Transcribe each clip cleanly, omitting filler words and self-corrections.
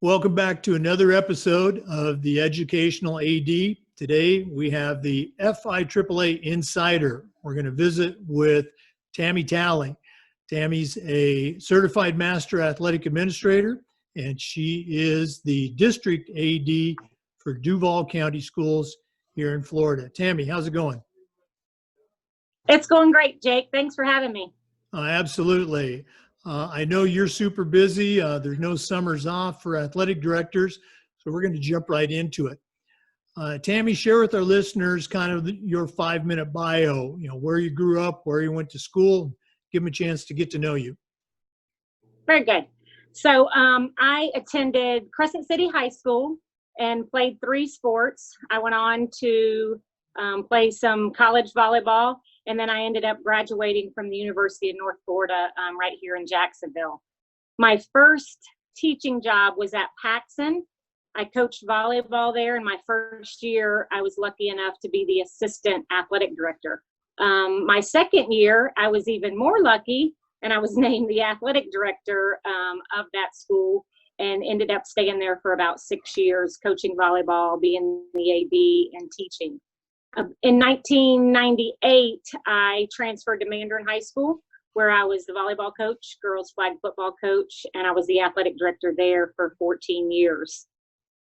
Welcome back to another episode of the Educational AD. Today we have the FIAAA Insider. We're going to visit with Tammie Talley. Tammie's a certified master athletic administrator, and she is the district AD for Duval County Schools here in Florida. Tammie, how's it going? It's going great, Jake. Thanks for having me. Absolutely. I know you're super busy. There's no summers off for athletic directors, so we're going to jump right into it. Tammie, share with our listeners kind of your 5-minute bio, where you grew up, where you went to school, give them a chance to get to know you. Very good. So I attended Crescent City High School and played 3 sports. I went on to play some college volleyball, and then I ended up graduating from the University of North Florida right here in Jacksonville. My first teaching job was at Paxson. I coached volleyball there. In my first year, I was lucky enough to be the assistant athletic director. My second year, I was even more lucky, and I was named the athletic director of that school and ended up staying there for about 6 years, coaching volleyball, being the AD, and teaching. In 1998, I transferred to Mandarin High School, where I was the volleyball coach, girls flag football coach, and I was the athletic director there for 14 years.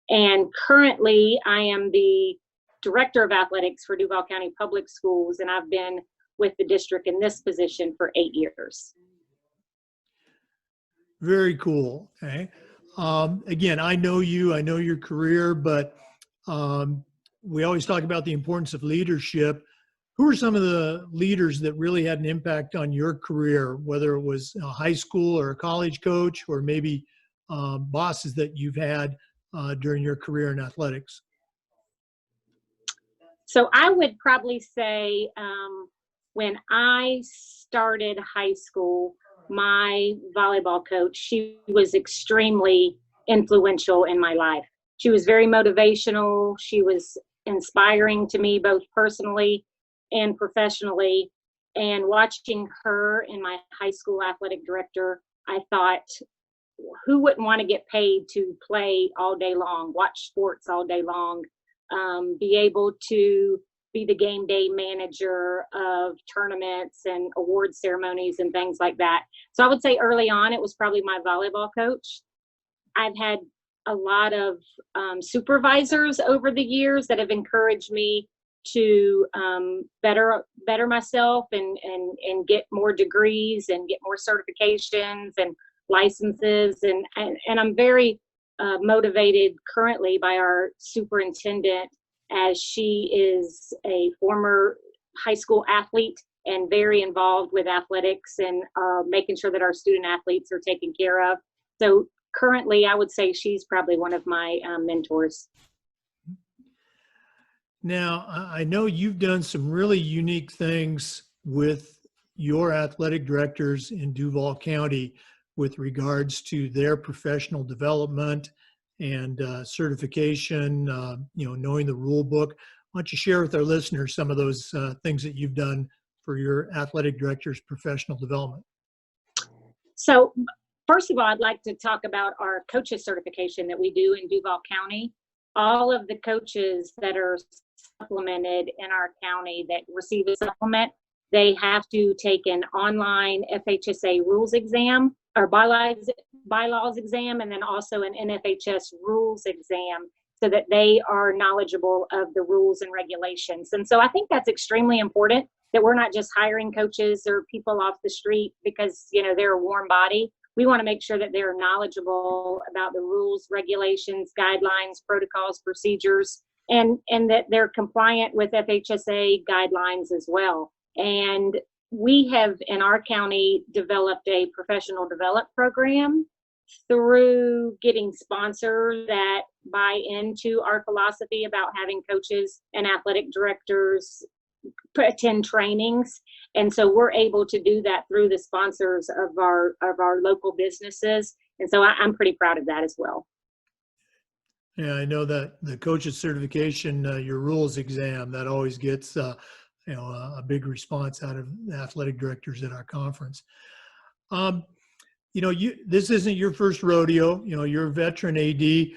And currently, I am the director of athletics for Duval County Public Schools, and I've been with the district in this position for 8 years. Very cool. Okay. Again, I know you, I know your career, but we always talk about the importance of leadership. Who are some of the leaders that really had an impact on your career, whether it was a high school or a college coach, or maybe bosses that you've had during your career in athletics? So I would probably say when I started high school, my volleyball coach, she was extremely influential in my life. She was very motivational. She was inspiring to me both personally and professionally. And watching her and my high school athletic director, I thought, who wouldn't want to get paid to play all day long, watch sports all day long, be able to be the game day manager of tournaments and award ceremonies and things like that. So I would say early on, it was probably my volleyball coach. I've had a lot of supervisors over the years that have encouraged me to better myself and get more degrees and get more certifications and licenses. And I'm very motivated currently by our superintendent, as she is a former high school athlete and very involved with athletics and making sure that our student athletes are taken care of. So currently, I would say she's probably one of my mentors. Now, I know you've done some really unique things with your athletic directors in Duval County with regards to their professional development and certification, knowing the rule book. Why don't you share with our listeners some of those things that you've done for your athletic director's professional development? So, first of all, I'd like to talk about our coaches certification that we do in Duval County. All of the coaches that are supplemented in our county that receive a supplement, they have to take an online FHSA rules exam or bylaws exam, and then also an NFHS rules exam, so that they are knowledgeable of the rules and regulations. And so I think that's extremely important, that we're not just hiring coaches or people off the street because they're a warm body. We want to make sure that they're knowledgeable about the rules, regulations, guidelines, protocols, procedures, and that they're compliant with FHSA guidelines as well. And we have, in our county, developed a professional development program through getting sponsors that buy into our philosophy about having coaches and athletic directors attend trainings. And so we're able to do that through the sponsors of our local businesses. And so I'm pretty proud of that as well. Yeah, I know that the coach's certification, your rules exam, that always gets a big response out of the athletic directors at our conference. this isn't your first rodeo. You're a veteran AD.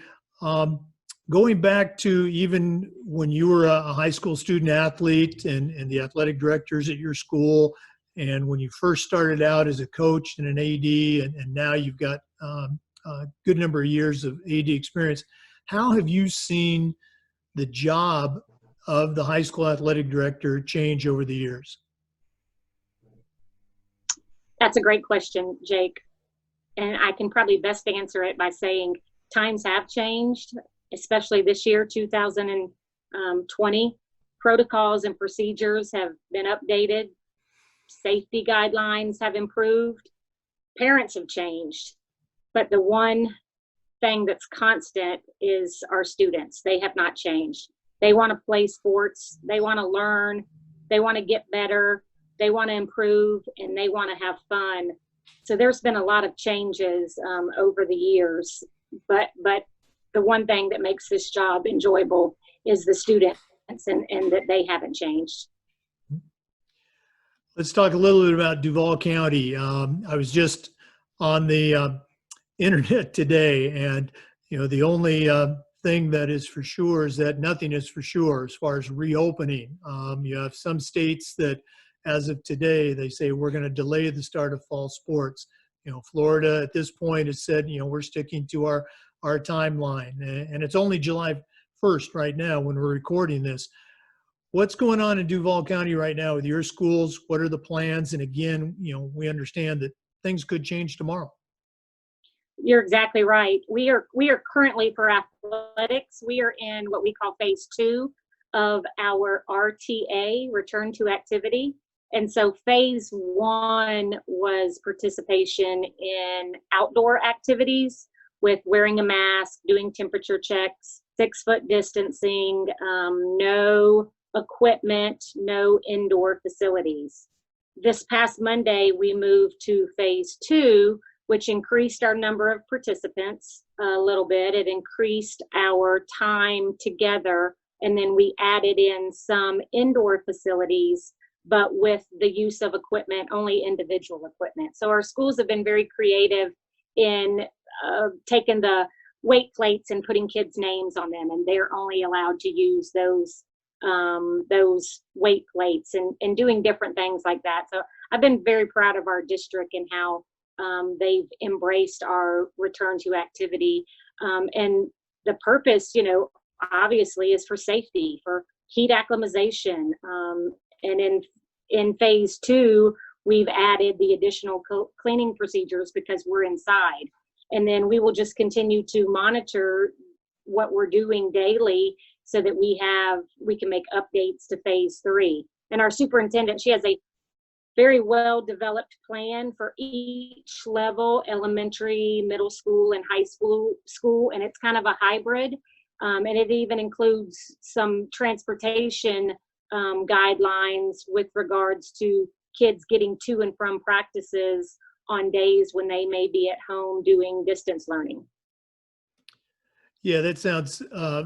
Going back to even when you were a high school student athlete and the athletic directors at your school, and when you first started out as a coach and an AD, and now you've got a good number of years of AD experience, how have you seen the job of the high school athletic director change over the years? That's a great question, Jake. And I can probably best answer it by saying times have changed, especially this year, 2020. Protocols and procedures have been updated. Safety guidelines have improved. Parents have changed. But the one thing that's constant is our students. They have not changed. They want to play sports. They want to learn. They want to get better. They want to improve, and they want to have fun. So there's been a lot of changes over the years, but the one thing that makes this job enjoyable is the students and that they haven't changed. Let's talk a little bit about Duval County. I was just on the internet today, and the only thing that is for sure is that nothing is for sure as far as reopening. You have some states that, as of today, they say we're going to delay the start of fall sports. Florida at this point has said, we're sticking to our timeline, and it's only July 1st right now when we're recording this. What's going on in Duval County right now with your schools? What are the plans? And again, we understand that things could change tomorrow. You're exactly right. We are currently, for athletics, we are in what we call phase 2 of our RTA, return to activity. And so phase 1 was participation in outdoor activities with wearing a mask, doing temperature checks, 6-foot distancing, no equipment, no indoor facilities. This past Monday, we moved to phase 2, which increased our number of participants a little bit. It increased our time together, and then we added in some indoor facilities, but with the use of equipment, only individual equipment. So our schools have been very creative in taking the weight plates and putting kids' names on them, and they're only allowed to use those weight plates and doing different things like that. So I've been very proud of our district and how they've embraced our return to activity. And the purpose, obviously is for safety, for heat acclimatization. And in phase 2, we've added the additional cleaning procedures because we're inside. And then we will just continue to monitor what we're doing daily so that we can make updates to phase 3. And our superintendent, she has a very well-developed plan for each level, elementary, middle school, and high school, and it's kind of a hybrid. And it even includes some transportation guidelines with regards to kids getting to and from practices on days when they may be at home doing distance learning. Yeah, that sounds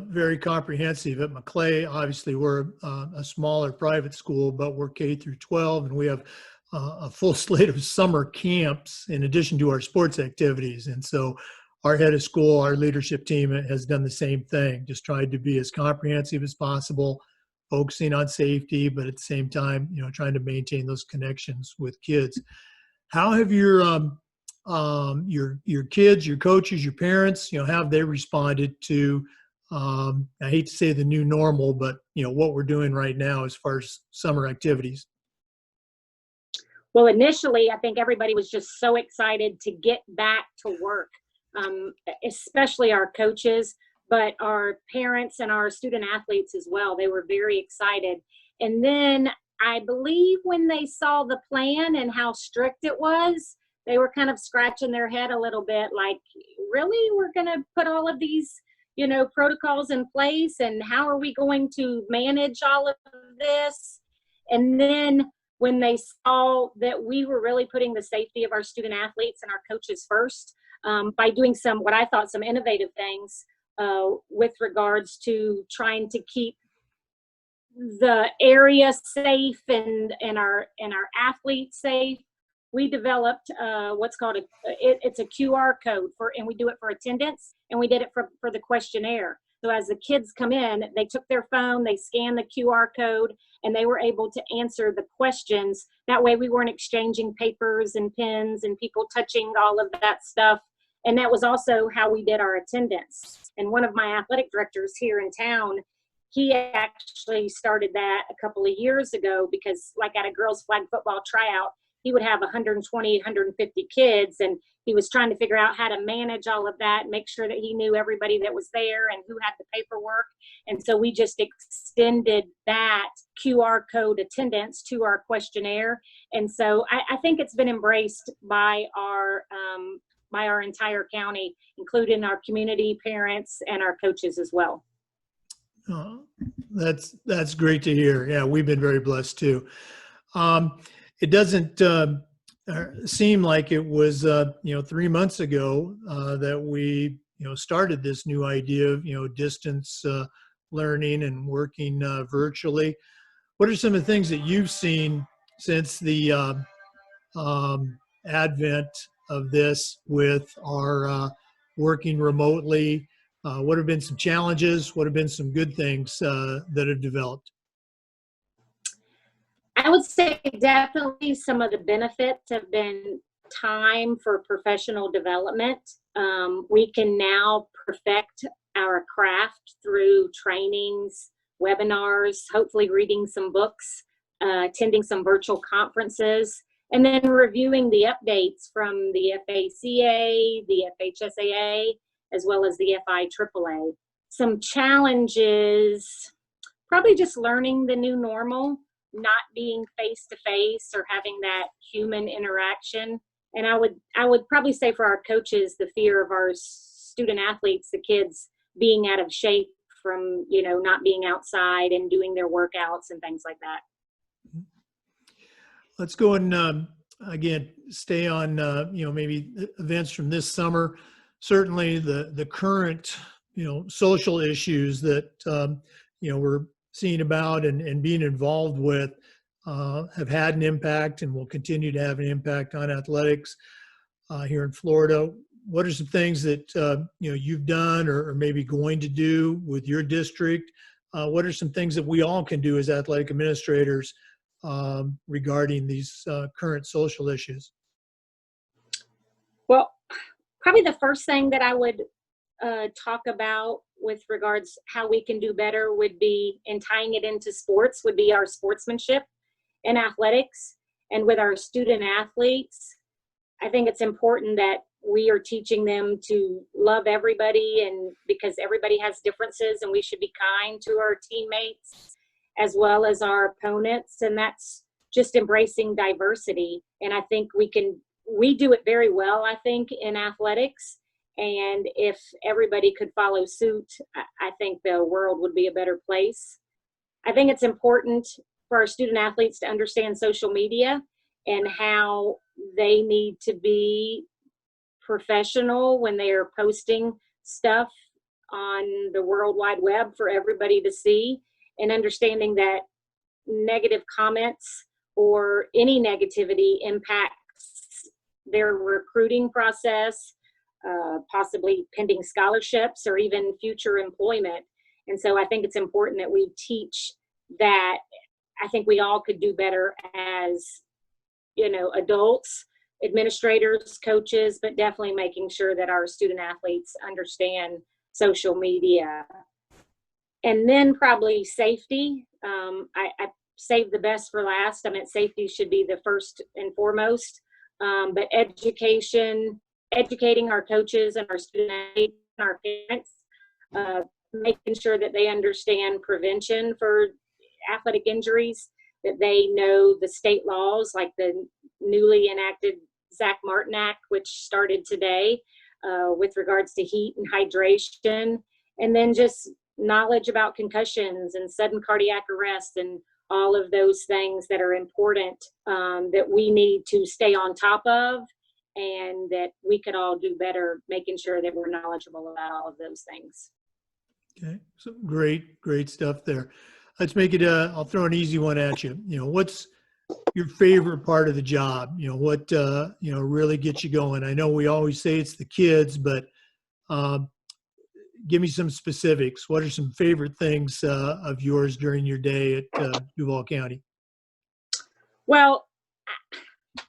very comprehensive. At McClay, obviously, we're a smaller private school, but we're K through 12, and we have a full slate of summer camps in addition to our sports activities. And so our head of school, our leadership team has done the same thing, just tried to be as comprehensive as possible, focusing on safety, but at the same time, trying to maintain those connections with kids. How have your kids, your coaches, your parents, how have they responded to, I hate to say the new normal, but, what we're doing right now as far as summer activities? Well, initially, I think everybody was just so excited to get back to work, especially our coaches, but our parents and our student athletes as well. They were very excited. And then I believe when they saw the plan and how strict it was, they were kind of scratching their head a little bit like, really, we're going to put all of these, protocols in place, and how are we going to manage all of this? And then when they saw that we were really putting the safety of our student athletes and our coaches first, by doing some innovative things with regards to trying to keep the area safe and our athletes safe, we developed what's called it's a QR code and we do it for attendance, and we did it for the questionnaire. So as the kids come in, they took their phone, they scanned the QR code, and they were able to answer the questions. That way we weren't exchanging papers and pens and people touching all of that stuff. And that was also how we did our attendance. And one of my athletic directors here in town, he actually started that a couple of years ago, because like at a girls flag football tryout, he would have 120, 150 kids, and he was trying to figure out how to manage all of that, make sure that he knew everybody that was there and who had the paperwork. And so we just extended that QR code attendance to our questionnaire. And so I think it's been embraced by our entire county, including our community, parents, and our coaches as well. That's great to hear. Yeah, we've been very blessed too. It doesn't seem like it was 3 months ago that we started this new idea of distance learning and working virtually. What are some of the things that you've seen since the advent of this with our working remotely? What have been some challenges? What have been some good things that have developed? I would say definitely some of the benefits have been time for professional development. We can now perfect our craft through trainings, webinars, hopefully reading some books, attending some virtual conferences, and then reviewing the updates from the FACA, the FHSAA, as well as the FIAAA. Some challenges, probably just learning the new normal, not being face-to-face or having that human interaction. And I would probably say for our coaches, the fear of our student athletes, the kids being out of shape from, not being outside and doing their workouts and things like that. Let's go and again, stay on, maybe events from this summer. Certainly the current, social issues that, we're seeing about and being involved with have had an impact and will continue to have an impact on athletics here in Florida. What are some things that you've done or maybe going to do with your district? What are some things that we all can do as athletic administrators regarding these current social issues? Well, probably the first thing that I would talk about with regards how we can do better would be, and tying it into sports, would be our sportsmanship in athletics. And with our student athletes, I think it's important that we are teaching them to love everybody, and because everybody has differences and we should be kind to our teammates as well as our opponents. And that's just embracing diversity. And I think we do it very well, I think, in athletics. And if everybody could follow suit, I think the world would be a better place. I think it's important for our student athletes to understand social media and how they need to be professional when they are posting stuff on the World Wide Web for everybody to see, and understanding that negative comments or any negativity impacts their recruiting process, possibly pending scholarships or even future employment. And so I think it's important that we teach that. I think we all could do better as, adults, administrators, coaches, but definitely making sure that our student athletes understand social media. And then probably safety. I saved the best for last. I meant safety should be the first and foremost, but educating our coaches and our student athletes and our parents, making sure that they understand prevention for athletic injuries, that they know the state laws like the newly enacted Zach Martin Act, which started today with regards to heat and hydration, and then just knowledge about concussions and sudden cardiac arrest and all of those things that are important that we need to stay on top of, and that we could all do better making sure that we're knowledgeable about all of those things. Okay, so great stuff there. Let's make it, I'll throw an easy one at you. What's your favorite part of the job? You know, what, really gets you going? I know we always say it's the kids, but give me some specifics. What are some favorite things of yours during your day at Duval County? Well,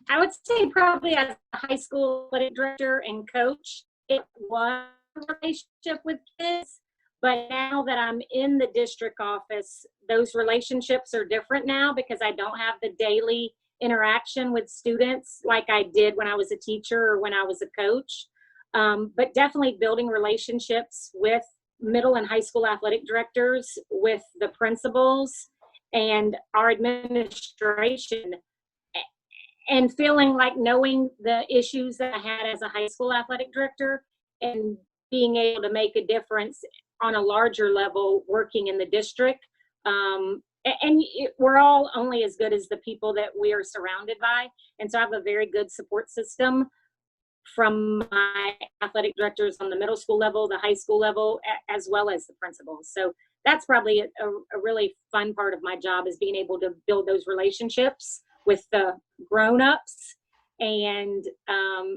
I would say probably as a high school athletic director and coach, it was a relationship with kids. But now that I'm in the district office, those relationships are different now because I don't have the daily interaction with students like I did when I was a teacher or when I was a coach. But definitely building relationships with middle and high school athletic directors, with the principals and our administration, and feeling like knowing the issues that I had as a high school athletic director and being able to make a difference on a larger level working in the district. We're all only as good as the people that we are surrounded by. And so I have a very good support system from my athletic directors on the middle school level, the high school level, as well as the principals. So that's probably a really fun part of my job, is being able to build those relationships with the grown-ups and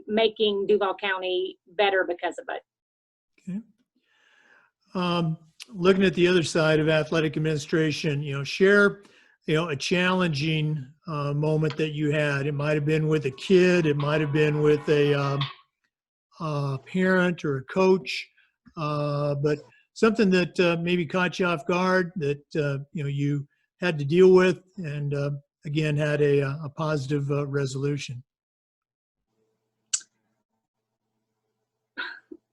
making Duval County better because of it. Okay. Looking at the other side of athletic administration, share, a challenging moment that you had. It might have been with a kid, it might have been with a parent or a coach, but something that maybe caught you off guard that you had to deal with, and again had a positive resolution.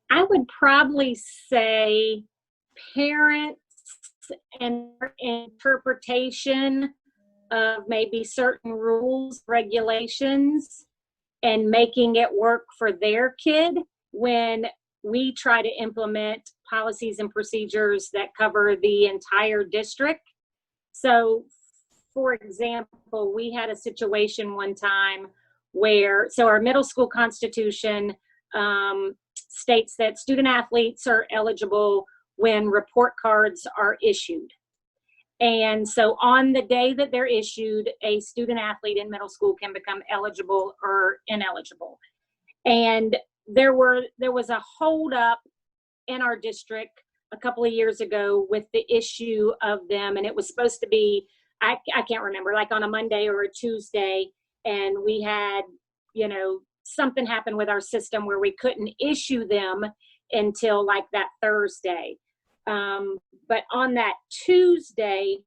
I would probably say parents and interpretation of maybe certain rules, regulations, and making it work for their kid when we try to implement policies and procedures that cover the entire district. So, for example, we had a situation one time where, so our middle school constitution states that student athletes are eligible when report cards are issued. And so on the day that they're issued, a student athlete in middle school can become eligible or ineligible. And there was a holdup in our district a couple of years ago with the issue of them, and it was supposed to be, I can't remember, like on a Monday or a Tuesday, and we had, something happened with our system where we couldn't issue them until like that Thursday. But on that Tuesday,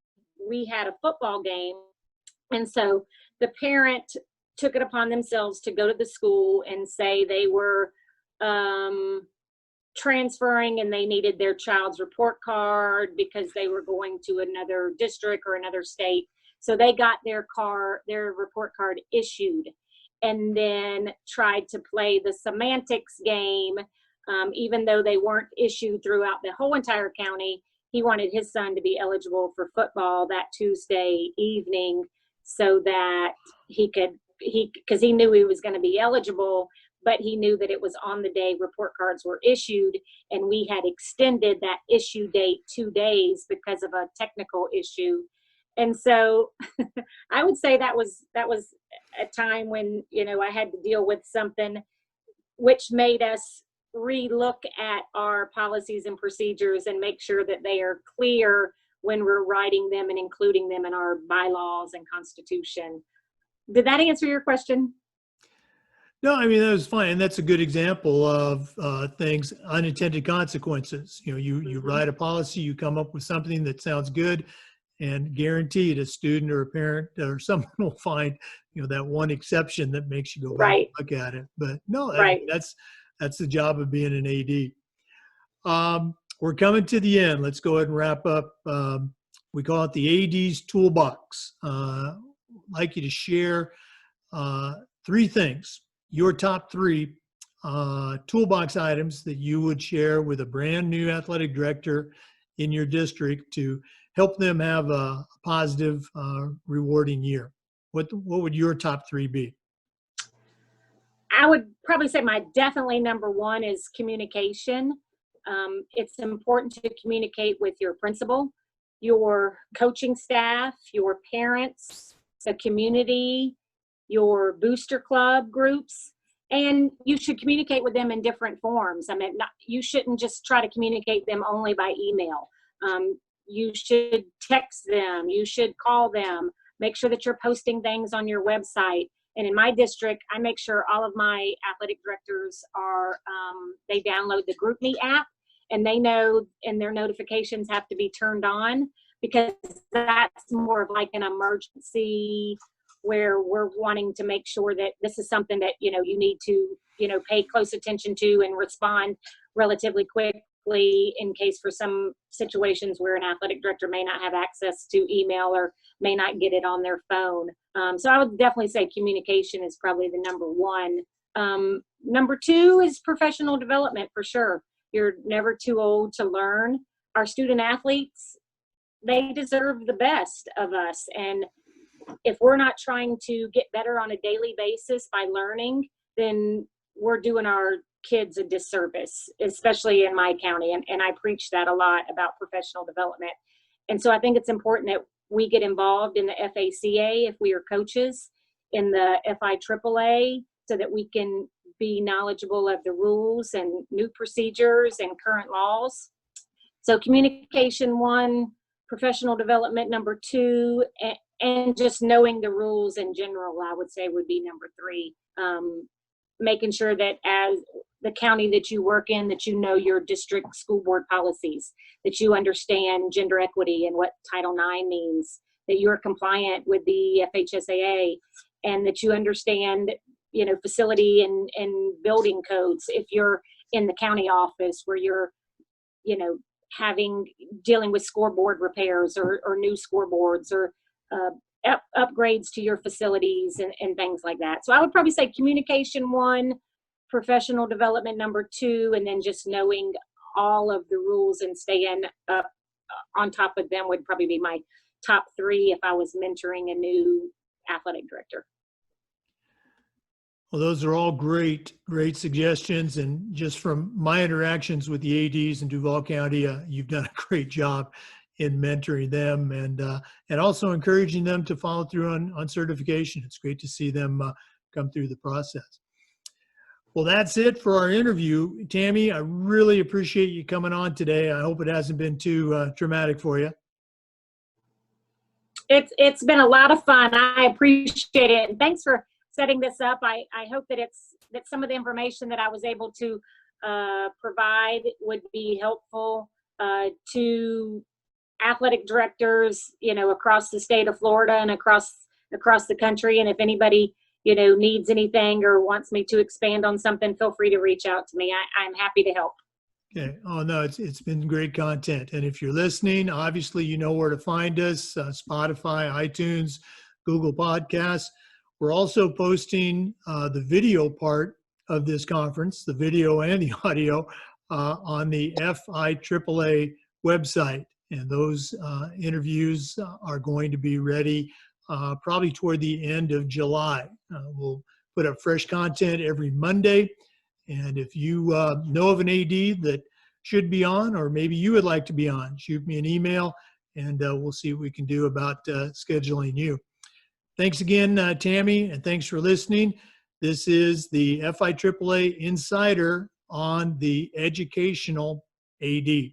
we had a football game. And so the parent took it upon themselves to go to the school and say they were transferring and they needed their child's report card because they were going to another district or another state. So they got their report card issued, and then tried to play the semantics game. Even though they weren't issued throughout the whole entire county, he wanted his son to be eligible for football that Tuesday evening so that because he knew he was going to be eligible, but he knew that it was on the day report cards were issued, and we had extended that issue date 2 days because of a technical issue. And so I would say that was a time when, I had to deal with something which made us relook at our policies and procedures and make sure that they are clear when we're writing them and including them in our bylaws and constitution. Did that answer your question? No, I mean, that was fine. And that's a good example of things, unintended consequences. You write a policy, you come up with something that sounds good, and guaranteed a student or a parent or someone will find, that one exception that makes you go back and look at it. But no, that's the job of being an AD. We're coming to the end. Let's go ahead and wrap up. We call it the AD's Toolbox. I'd like you to share 3 things, your top 3 toolbox items that you would share with a brand new athletic director in your district to help them have a positive, rewarding year. What would your top 3 be? I would probably say my definitely number 1 is communication. It's important to communicate with your principal, your coaching staff, your parents, the community, your booster club groups, and you should communicate with them in different forms. I mean, you shouldn't just try to communicate them only by email. You should text them, you should call them, make sure that you're posting things on your website. And in my district, I make sure all of my athletic directors are, they download the GroupMe app, and they know, and their notifications have to be turned on, because that's more of like an emergency where we're wanting to make sure that this is something that, you know, you need to, you know, pay close attention to and respond relatively quickly in case for some situations where an athletic director may not have access to email or may not get it on their phone. So I would definitely say communication is probably the number one. Number two is professional development, for sure. You're never too old to learn. Our student athletes, they deserve the best of us. And if we're not trying to get better on a daily basis by learning, then we're doing our kids a disservice, especially in my county. And I preach that a lot about professional development. And so I think it's important that we get involved in the FACA if we are coaches, in the FIAAA, so that we can be knowledgeable of the rules and new procedures and current laws. So communication, one, professional development, number two, and just knowing the rules in general, I would say, would be number three. Making sure that as the county that you work in, that you know your district school board policies, that you understand gender equity and what Title IX means, that you're compliant with the FHSAA, and that you understand, you know, facility and building codes. If you're in the county office where you're, you know, dealing with scoreboard repairs or new scoreboards or upgrades to your facilities and things like that. So I would probably say communication, one, professional development, number two, and then just knowing all of the rules and staying up on top of them would probably be my top three if I was mentoring a new athletic director. Well, those are all great suggestions. And just from my interactions with the ADs in Duval County, you've done a great job in mentoring them and also encouraging them to follow through on certification. It's great to see them come through the process. Well, that's it for our interview. Tammie, I really appreciate you coming on today. I hope it hasn't been too traumatic for you. It's been a lot of fun. I appreciate it. And thanks for setting this up. I hope that that some of the information that I was able to provide would be helpful to athletic directors, you know, across the state of Florida and across the country. And if anybody, you know, needs anything or wants me to expand on something, feel free to reach out to me. I'm happy to help. Okay. Oh, no, it's been great content. And if you're listening, obviously, you know where to find us, Spotify, iTunes, Google Podcasts. We're also posting the video part of this conference, the video and the audio, on the FIAAA website. And those interviews are going to be ready probably toward the end of July. We'll put up fresh content every Monday. And if you know of an AD that should be on, or maybe you would like to be on, shoot me an email and we'll see what we can do about scheduling you. Thanks again, Tammie, and thanks for listening. This is the FIAAA Insider on the Educational AD.